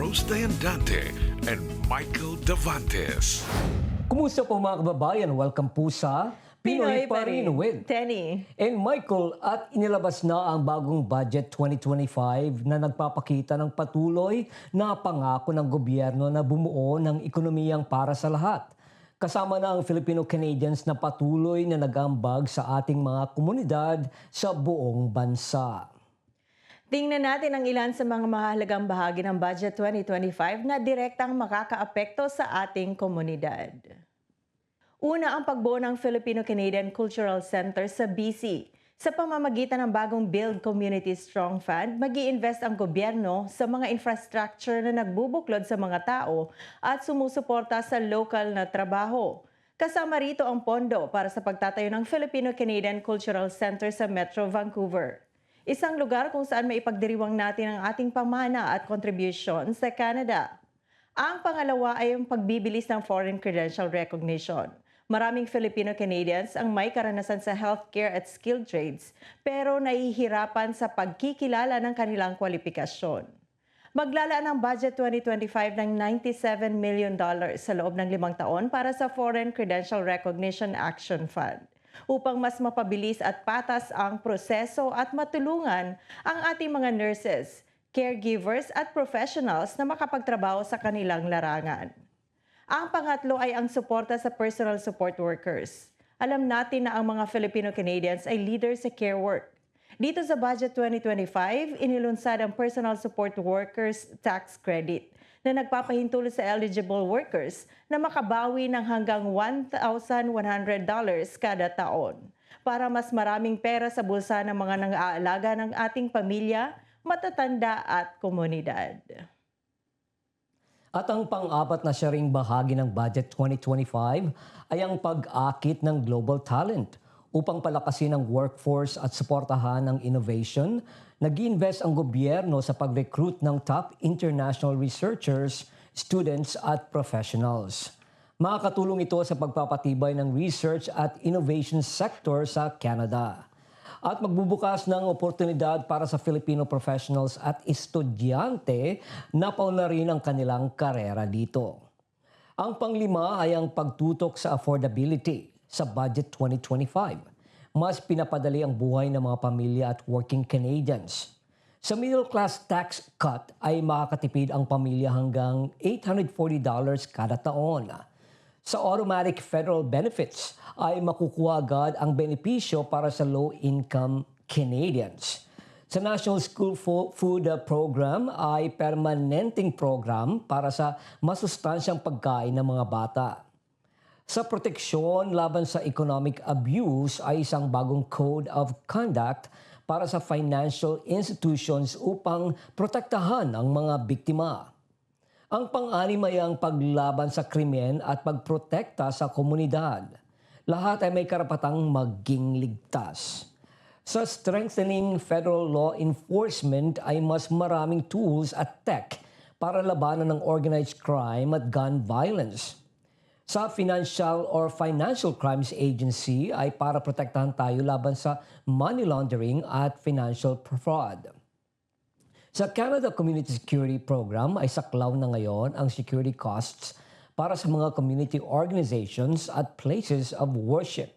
Rose Diandante and Michael Davantes. Kumusta po mga kababayan? Welcome po sa Pinoy pa rin with Tenny. and Michael, at inilabas na ang bagong budget 2025 na nagpapakita ng patuloy na pangako ng gobyerno na bumuo ng ekonomiyang para sa lahat. Kasama na ang Filipino-Canadians na patuloy na nag-aambag sa ating mga komunidad sa buong bansa. Tingnan natin ang ilan sa mga mahalagang bahagi ng Budget 2025 na direktang makakaapekto sa ating komunidad. Una, ang pagbuo ng Filipino-Canadian Cultural Center sa BC. Sa pamamagitan ng bagong Build Community Strong Fund, mag-i-invest ang gobyerno sa mga infrastructure na nagbubuklod sa mga tao at sumusuporta sa lokal na trabaho. Kasama rito ang pondo para sa pagtatayo ng Filipino-Canadian Cultural Center sa Metro Vancouver. Isang lugar kung saan maipagdiriwang natin ang ating pamana at contribution sa Canada. Ang pangalawa ay ang pagbibilis ng foreign credential recognition. Maraming Filipino-Canadians ang may karanasan sa healthcare at skilled trades pero nahihirapan sa pagkikilala ng kanilang kwalifikasyon. Maglalaan ang Budget 2025 ng $97 million sa loob ng 5 taon para sa Foreign Credential Recognition Action Fund upang mas mapabilis at patas ang proseso at matulungan ang ating mga nurses, caregivers at professionals na makapagtrabaho sa kanilang larangan. Ang pangatlo ay ang suporta sa personal support workers. Alam natin na ang mga Filipino-Canadians ay leader sa care work. Dito sa Budget 2025, inilunsad ang Personal Support Workers Tax Credit na nagpapahintulot sa eligible workers na makabawi ng hanggang $1,100 kada taon para mas maraming pera sa bulsa ng mga nang-aalaga ng ating pamilya, matatanda at komunidad. At ang pang-apat na siya ring bahagi ng Budget 2025 ay ang pag-akit ng global talent. Upang palakasin ang workforce at suportahan ang innovation, nag-iinvest ang gobyerno sa pag-recruit ng top international researchers, students at professionals. Makakatulong ito sa pagpapatibay ng research at innovation sector sa Canada. At magbubukas ng oportunidad para sa Filipino professionals at estudyante na paunlarin ang kanilang karera dito. Ang panglima ay ang pagtutok sa affordability sa Budget 2025. Mas pinapadali ang buhay ng mga pamilya at working Canadians. Sa middle class tax cut ay makakatipid ang pamilya hanggang $840 kada taon. Sa automatic federal benefits ay makukuha agad ang benepisyo para sa low-income Canadians. Sa National School Food Program ay permanenteng program para sa masustansyang pagkain ng mga bata. Sa proteksyon laban sa economic abuse ay isang bagong Code of Conduct para sa financial institutions upang protektahan ang mga biktima. Ang pang-anim ay ang paglaban sa krimen at pagprotekta sa komunidad. Lahat ay may karapatang maging ligtas. Sa strengthening federal law enforcement ay mas maraming tools at tech para labanan ng organized crime at gun violence. Sa Financial Crimes Agency ay para protektahan tayo laban sa money laundering at financial fraud. Sa Canada Community Security Program ay saklaw na ngayon ang security costs para sa mga community organizations at places of worship.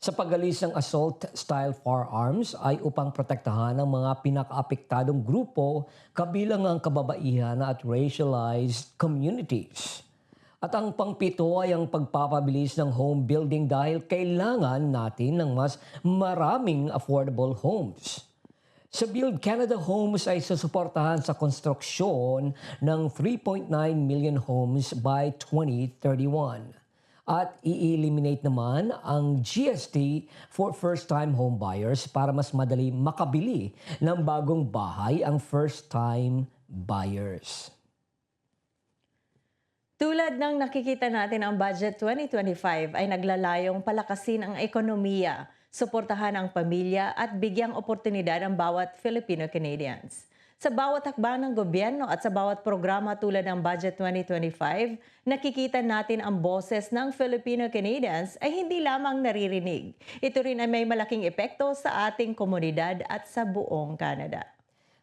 Sa pag-alis ng assault-style firearms ay upang protektahan ang mga pinakaapektadong grupo kabilang ang kababaihan at racialized communities. At ang pangpito ay ang pagpapabilis ng home building dahil kailangan natin ng mas maraming affordable homes. Sa Build Canada Homes ay susuportahan sa konstruksyon ng 3.9 million homes by 2031. At i-eliminate naman ang GST for first-time home buyers para mas madali makabili ng bagong bahay ang first-time buyers. Tulad ng nakikita natin, ang Budget 2025 ay naglalayong palakasin ang ekonomiya, suportahan ang pamilya at bigyang oportunidad ang bawat Filipino-Canadians. Sa bawat hakbang ng gobyerno at sa bawat programa tulad ng Budget 2025, nakikita natin ang boses ng Filipino-Canadians ay hindi lamang naririnig. Ito rin ay may malaking epekto sa ating komunidad at sa buong Canada.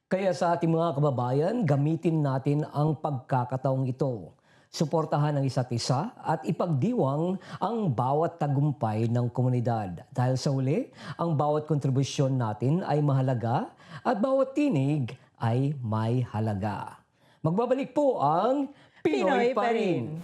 Kaya sa ating mga kababayan, gamitin natin ang pagkakataong ito. Suportahan ang isa't isa at ipagdiwang ang bawat tagumpay ng komunidad. Dahil sa huli, ang bawat kontribusyon natin ay mahalaga at bawat tinig ay may halaga. Magbabalik po ang Pinoy pa rin.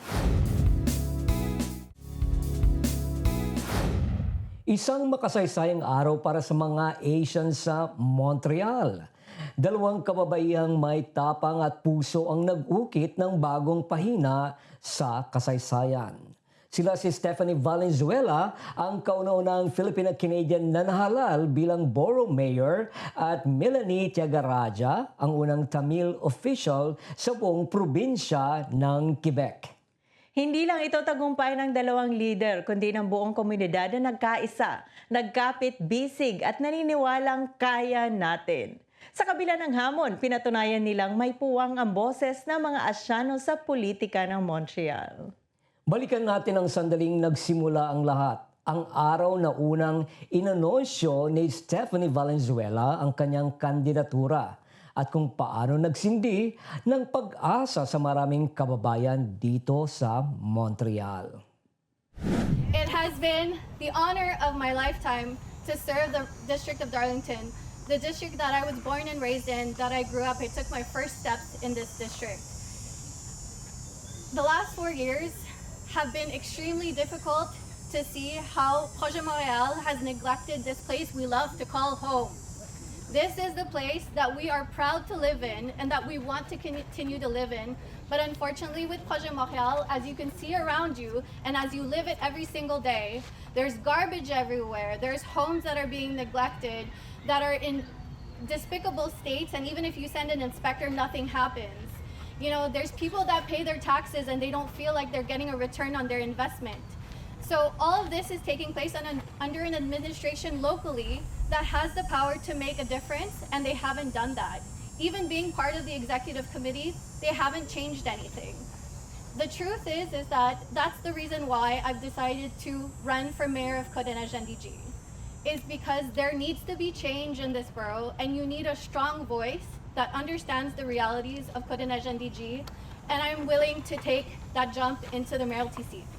Isang makasaysayang araw para sa mga Asian sa Montreal. Dalawang kababaihang may tapang at puso ang nag-ukit ng bagong pahina sa kasaysayan. Sila si Stephanie Valenzuela, ang kauna-unahang Filipino-Canadian na nahalal bilang Borough Mayor, at Melanie Tiagaraja, ang unang Tamil official sa buong probinsya ng Quebec. Hindi lang ito tagumpay ng dalawang leader, kundi ng buong komunidad na nagkaisa, nagkapit-bisig at naniniwalang kaya natin. Sa kabila ng hamon, pinatunayan nilang may puwang ang boses ng mga Asyano sa politika ng Montreal. Balikan natin ang sandaling nagsimula ang lahat. Ang araw na unang inanunsyo ni Stephanie Valenzuela ang kanyang kandidatura at kung paano nagsindi ng pag-asa sa maraming kababayan dito sa Montreal. It has been the honor of my lifetime to serve the District of Darlington, the district that I was born and raised in, that I grew up. I took my first steps in this district. The last 4 years have been extremely difficult to see how Projet Montréal has neglected this place we love to call home. This is the place that we are proud to live in and that we want to continue to live in. But unfortunately with Projet Montréal, as you can see around you and as you live it every single day, there's garbage everywhere. There's homes that are being neglected, that are in despicable states, and even if you send an inspector, nothing happens. You know, there's people that pay their taxes and they don't feel like they're getting a return on their investment. So all of this is taking place under an administration locally that has the power to make a difference, and they haven't done that. Even being part of the executive committee, they haven't changed anything. The truth is that that's the reason why I've decided to run for mayor of Codenage-NDG. Is because there needs to be change in this borough, and you need a strong voice that understands the realities of Codenage-NDG, and I'm willing to take that jump into the mayoralty seat.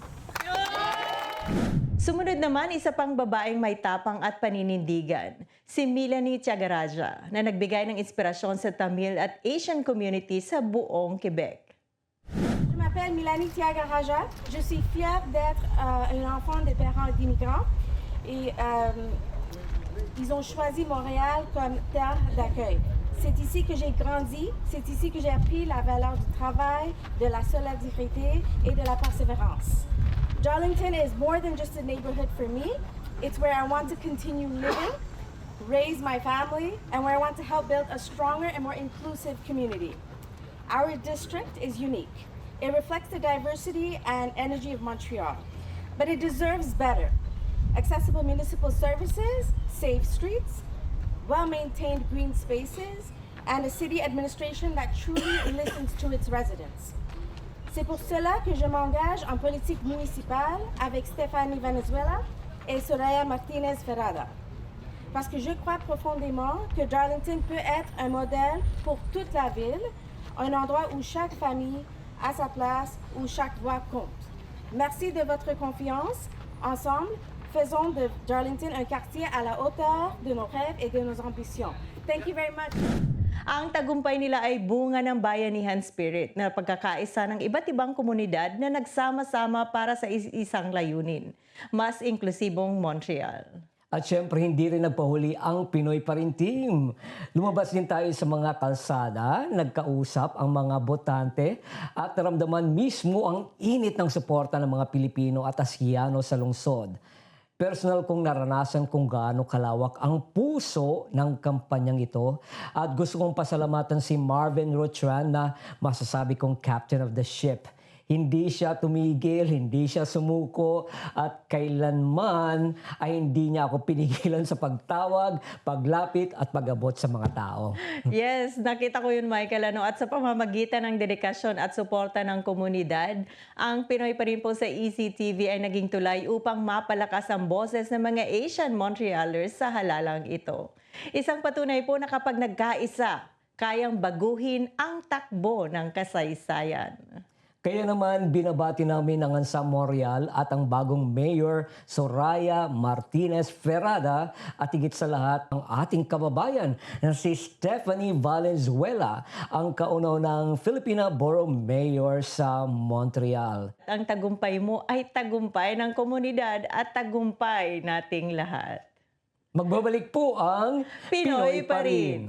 Sumunod naman, isa pang babaeng may tapang at paninindigan, si Melanie Tiagaraja, na nagbigay ng inspirasyon sa Tamil at Asian community sa buong Quebec. Je m'appelle Melanie Tiagaraja. Je suis fière d'être un enfant des parents d'immigrants. Et ils ont choisi Montréal comme terre d'accueil. C'est ici que j'ai grandi, c'est ici que j'ai appris la valeur du travail, de la solidarité et de la persévérance. Darlington is more than just a neighborhood for me. It's where I want to continue living, raise my family, and where I want to help build a stronger and more inclusive community. Our district is unique. It reflects the diversity and energy of Montreal, but it deserves better. Accessible municipal services, safe streets, well-maintained green spaces, and a city administration that truly listens to its residents. C'est pour cela que je m'engage en politique municipale avec Stephanie Valenzuela et Soraya Martinez Ferrada. Parce que je crois profondément que Darlington peut être un modèle pour toute la ville, un endroit où chaque famille a sa place, où chaque voix compte. Merci de votre confiance. Ensemble, faisons de Darlington un quartier à la hauteur de nos rêves et de nos ambitions. Thank you very much. Ang tagumpay nila ay bunga ng bayanihan spirit na pagkakaisa ng iba't ibang komunidad na nagsama-sama para sa isang layunin, mas inklusibong Montreal. At syempre, hindi rin nagpahuli ang Pinoy pa rin team. Lumabas din tayo sa mga kalsada, nagkausap ang mga botante at naramdaman mismo ang init ng suporta ng mga Pilipino at Asyano sa lungsod. Personal kong naranasan kung gaano kalawak ang puso ng kampanyang ito at gusto kong pasalamatan si Marvin Rotran na masasabi kong captain of the ship. Hindi siya tumigil, hindi siya sumuko at kailanman ay hindi niya ako pinigilan sa pagtawag, paglapit at pag-abot sa mga tao. Yes, nakita ko yun, Michael. At sa pamamagitan ng dedikasyon at suporta ng komunidad, ang Pinoy pa rin po sa ECTV ay naging tulay upang mapalakas ang boses ng mga Asian Montrealers sa halalang ito. Isang patunay po na kapag nagkaisa, kayang baguhin ang takbo ng kasaysayan. Kaya naman binabati namin ang Ansa Memorial at ang bagong Mayor Soraya Martinez Ferrada at higit sa lahat ang ating kababayan na si Stephanie Valenzuela, ang kauna-unang Filipina Borough Mayor sa Montreal. Ang tagumpay mo ay tagumpay ng komunidad at tagumpay nating lahat. Magbabalik po ang Pinoy pa rin.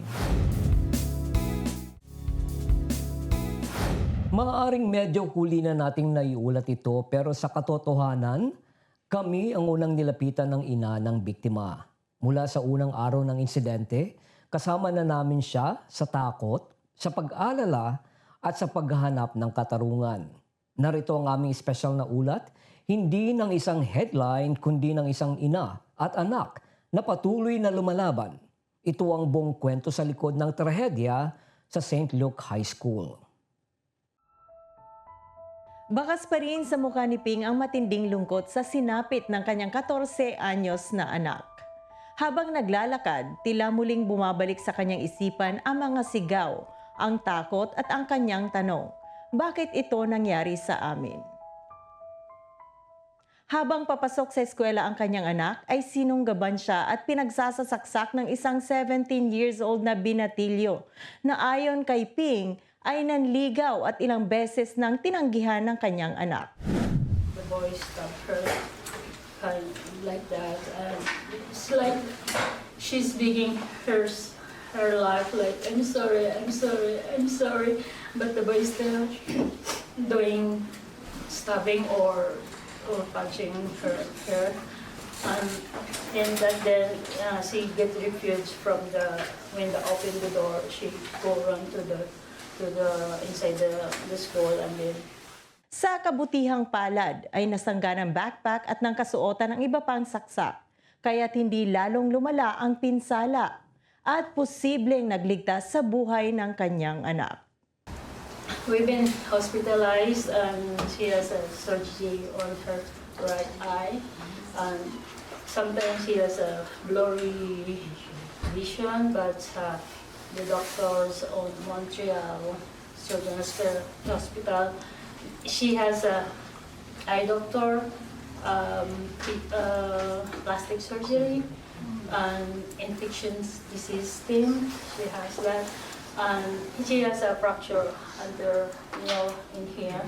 Maaaring medyo huli na nating naiulat ito pero sa katotohanan, kami ang unang nilapitan ng ina ng biktima. Mula sa unang araw ng insidente, kasama na namin siya sa takot, sa pag-alala at sa paghahanap ng katarungan. Narito ang aming espesyal na ulat, hindi ng isang headline kundi ng isang ina at anak na patuloy na lumalaban. Ito ang buong kwento sa likod ng trahedya sa St. Luke High School. Bakas pa rin sa mukha ni Ping ang matinding lungkot sa sinapit ng kanyang 14 anyos na anak. Habang naglalakad, tila muling bumabalik sa kanyang isipan ang mga sigaw, ang takot at ang kanyang tanong, bakit ito nangyari sa amin? Habang papasok sa eskwela ang kanyang anak, ay sinunggaban siya at pinagsasasaksak ng isang 17 years old na binatilyo na ayon kay Ping ay nanligaw at ilang beses nang tinanggihan ng kanyang anak. The boy stabbed her kind like that, and it's like she's begging her life like, I'm sorry, I'm sorry, I'm sorry, but the boy is still doing stabbing or punching her. And that then she get refused from when they open the door, she go run to the inside the school and then Sa kabutihang palad ay nasangga ng backpack at ng kasuotan ng iba pang saksak, kaya't hindi lalong lumala ang pinsala at posibleng nagligtas sa buhay ng kanyang anak. we've been hospitalized and she has a surgery on her right eye, and sometimes she has a blurry vision, but the doctors on Montreal Children's Hospital, she has a eye doctor, plastic surgery, and infectious disease team. She has that, and she has a fracture under in here.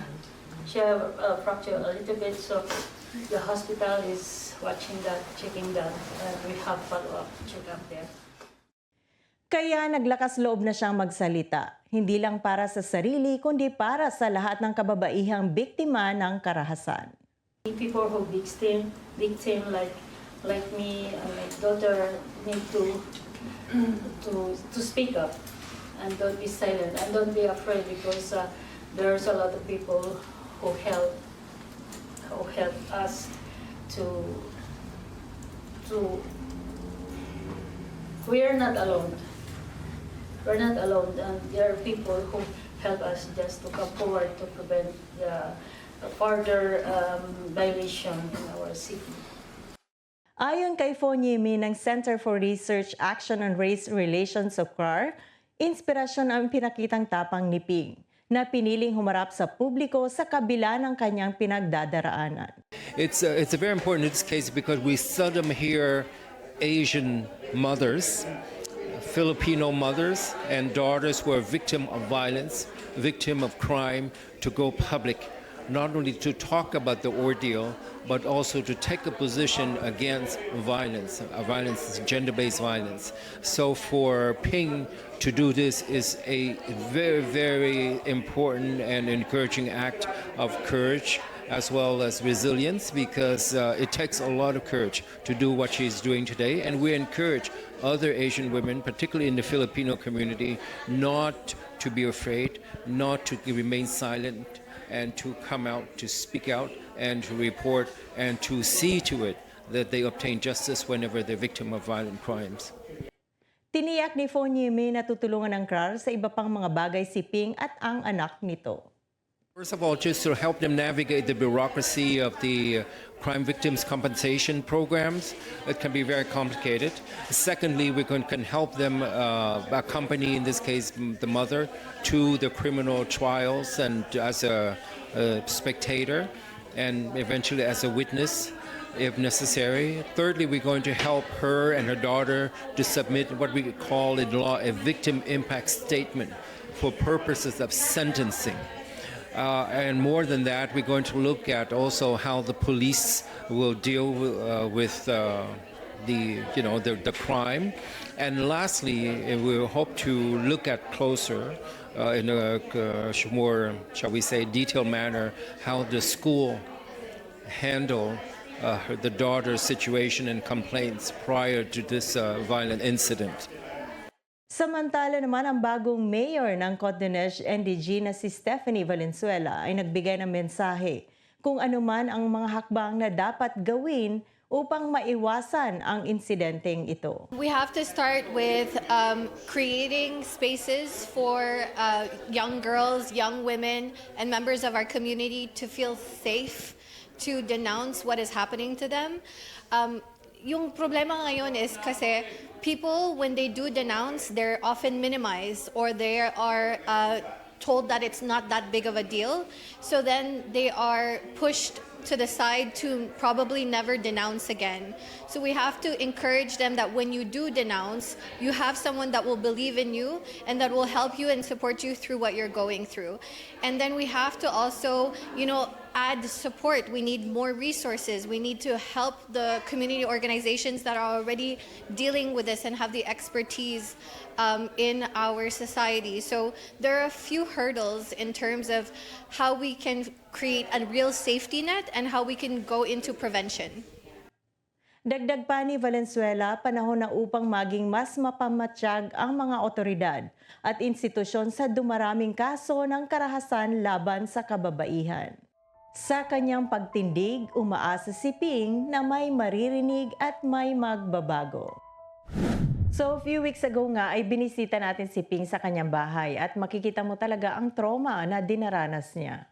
She has a fracture a little bit, so the hospital is watching that, checking that, and we have follow-up check-up there. Kaya naglakas loob na siyang magsalita, hindi lang para sa sarili kundi para sa lahat ng kababaihang biktima ng karahasan. People who victim like me and my daughter need to speak up and don't be silent and don't be afraid, because there's a lot of people who help us to we're not alone. We're not alone, and there are people who help us just to come forward to prevent the further violation in our city. Ayon kay Fonyemi ng Center for Research Action on Race Relations of CRAR, inspirasyon ang pinakitang tapang ni Ping na piniling humarap sa publiko sa kabila ng kanyang pinagdadaraanan. It's very important in this case because we seldom hear Asian mothers, Filipino mothers and daughters who are victim of violence, victim of crime, to go public, not only to talk about the ordeal, but also to take a position against violence, gender-based violence. So for Ping to do this is a very, very important and encouraging act of courage as well as resilience, because it takes a lot of courage to do what she's doing today. And we encourage other Asian women, particularly in the Filipino community, not to be afraid, not to remain silent, and to come out, to speak out, and to report, and to see to it that they obtain justice whenever they're victim of violent crimes. Tiniyak ni Fonyemi na tutulungan ng CRAR sa iba pang mga bagay si Ping at ang anak nito. First of all, just to help them navigate the bureaucracy of the crime victims compensation programs. It can be very complicated. Secondly, we can help them accompany, in this case, the mother to the criminal trials and as a spectator and eventually as a witness if necessary. Thirdly, we're going to help her and her daughter to submit what we call in law a victim impact statement for purposes of sentencing. And more than that, we're going to look at also how the police will deal with the crime. And lastly, we hope to look at closer in a more, shall we say, detailed manner how the school handle the daughter's situation and complaints prior to this violent incident. Samantala naman, ang bagong mayor ng Cotanesh NDG na si Stephanie Valenzuela ay nagbigay ng mensahe kung ano man ang mga hakbang na dapat gawin upang maiwasan ang insidenteng ito. We have to start with creating spaces for young girls, young women, and members of our community to feel safe to denounce what is happening to them. Yung problema ngayon is kasi people, when they do denounce, they're often minimized or they are told that it's not that big of a deal. So then they are pushed to the side to probably never denounce again. So we have to encourage them that when you do denounce, you have someone that will believe in you and that will help you and support you through what you're going through. And then we have to also, add support. We need more resources. We need to help the community organizations that are already dealing with this and have the expertise in our society. So there are a few hurdles in terms of how we can create a real safety net and how we can go into prevention. Dagdag pa ni Valenzuela, panahon na upang maging mas mapamatsyag ang mga otoridad at institusyon sa dumaraming kaso ng karahasan laban sa kababaihan. Sa kanyang pagtindig, umaasa si Ping na may maririnig at may magbabago. So, a few weeks ago nga ay binisita natin si Ping sa kanyang bahay at makikita mo talaga ang trauma na dinaranas niya.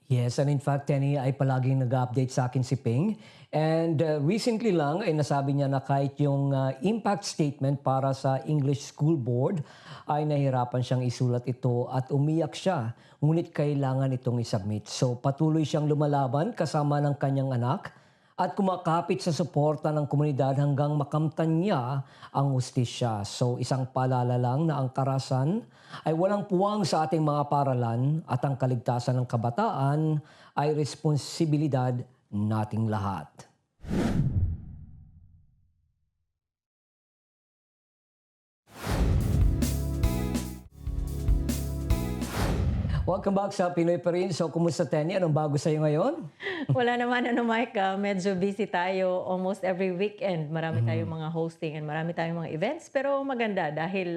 Yes, and in fact, Tenny, ay palaging nag-update sa akin si Ping. And recently lang ay nasabi niya na kahit yung impact statement para sa English School Board ay nahirapan siyang isulat ito at umiyak siya. Ngunit kailangan itong isubmit. So patuloy siyang lumalaban kasama ng kanyang anak at kumakapit sa suporta ng komunidad hanggang makamtan niya ang hustisya. So isang paalala lang na ang karahasan ay walang puwang sa ating mga paralan at ang kaligtasan ng kabataan ay responsibilidad nating lahat. Welcome back sa Pinoy Pa Rin. So, kumusta, Tenny? Anong bago sa'yo ngayon? Wala naman, Mike. Medyo busy tayo almost every weekend. Marami tayong mga hosting and marami tayong mga events. Pero maganda dahil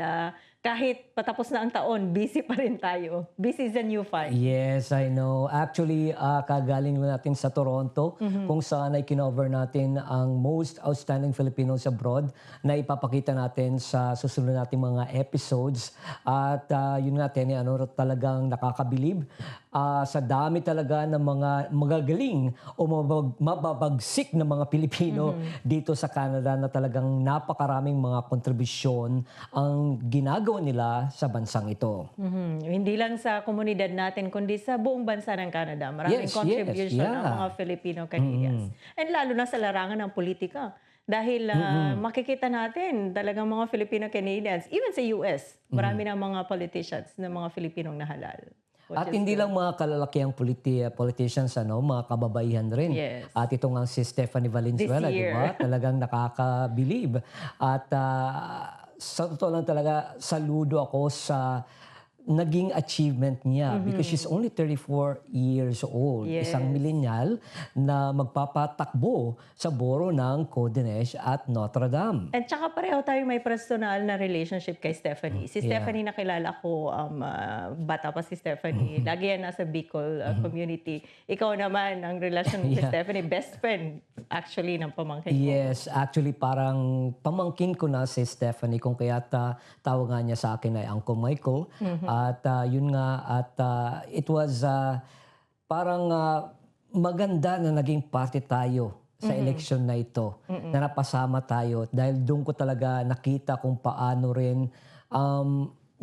kahit patapos na ang taon, busy pa rin tayo. Busy is the new fight. Yes, I know. Actually, kagaling lang natin sa Toronto kung saan ay kinover natin ang most outstanding Filipinos abroad na ipapakita natin sa susunod nating mga episodes. At yun nga, Tenny, talagang nakakabilib. Sa dami talaga ng mga magagaling o mababagsik na mga Pilipino dito sa Canada na talagang napakaraming mga kontribusyon ang ginagawa nila sa bansang ito. Hindi lang sa komunidad natin, kundi sa buong bansa ng Canada. Maraming contribution ng mga Filipino-Canadians. And lalo na sa larangan ng politika. Dahil makikita natin talagang mga Filipino-Canadians, even sa US, marami ng mga politicians na mga Filipinong nahalal. At hindi lang mga kalalakihang politicians, mga kababaihan rin. Yes. At ito nga si Stephanie Valenzuela, di ba? Talagang nakakabilib. At sa totoo lang talaga, saludo ako sa naging achievement niya because she's only 34 years old. Yes. Isang millennial na magpapatakbo sa borough ng Cotanesh at Notre Dame. At saka pareho tayo may personal na relationship kay Stephanie. Si Stephanie nakilala ko, bata pa si Stephanie. Lagi yan nasa Bicol community. Ikaw naman, ang relasyon ni Stephanie, best friend actually ng pamangkin ko. Yes, actually parang pamangkin ko na si Stephanie kung kaya tawag nga niya sa akin ay Uncle Michael. At yun nga, at it was parang maganda na naging parte tayo sa eleksyon na ito, na napasama tayo dahil doon ko talaga nakita kung paano rin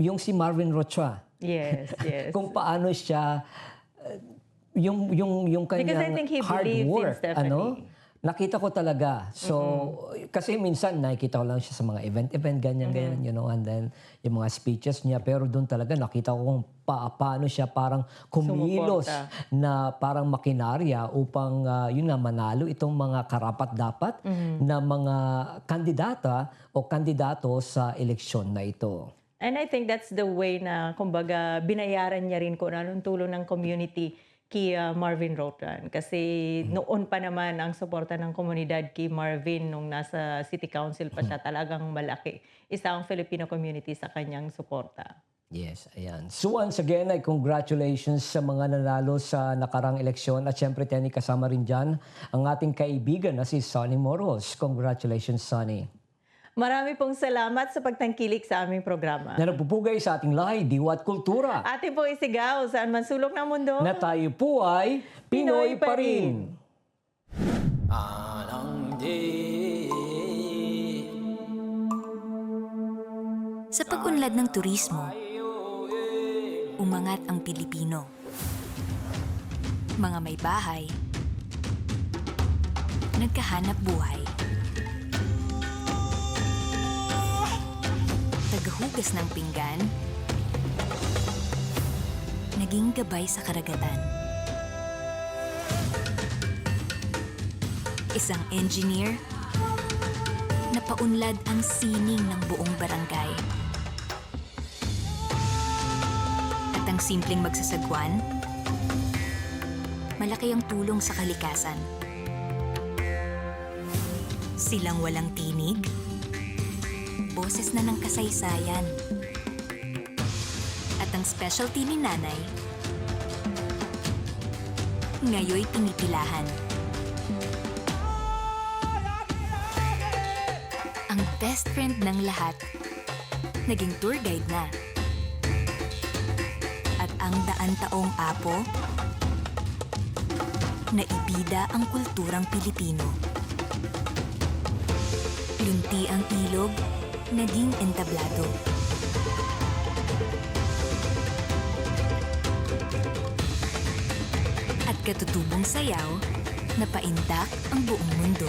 yung si Marvin Rocha, Yes, yes. kung paano siya yung Because I kanyang think he hard believes in work, Stephanie. nakita ko talaga. So, kasi minsan nakikita ko lang siya sa mga event, ganyan, and then yung mga speeches niya. Pero doon talaga nakita ko kung paano siya parang kumilos Sumuporta. na parang makinarya upang yun nga manalo itong mga karapat-dapat na mga kandidata o kandidato sa eleksyon na ito. And I think that's the way na, kumbaga, binayaran niya rin kung anong tulong ng community kay Marvin Rotan. Kasi noon pa naman ang suporta ng komunidad kay Marvin nung nasa City Council pa siya talagang malaki. Isa ang Filipino community sa kanyang suporta. Yes, ayan. So once again, ay congratulations sa mga nanalo sa nakarang eleksyon. At syempre, Tenny, kasama rin dyan ang ating kaibigan na si Sonny Moros. Congratulations, Sonny. Marami pong salamat sa pagtangkilik sa aming programa. Na nagpupugay sa ating lahi, diwa at kultura. Atin po isigaw saan man sulok ng mundo. Na tayo po ay Pinoy pa rin. Sa pag-unlad ng turismo, umangat ang Pilipino. Mga may bahay, nagkahanap buhay. Tagahugas ng pinggan, naging gabay sa karagatan. Isang engineer, napaunlad ang sining ng buong barangay. At ang simpleng magsasagwan, malaki ang tulong sa kalikasan. Silang walang tinig, boses na ng kasaysayan. At ang specialty ni Nanay, ngayoy pinipilahan. Ang best friend ng lahat, naging tour guide na. At ang daan-taong apo, naibida ang kulturang Pilipino. Lunti ang ilog, naging entablado. At katutubong sayaw, napaindak ang buong mundo.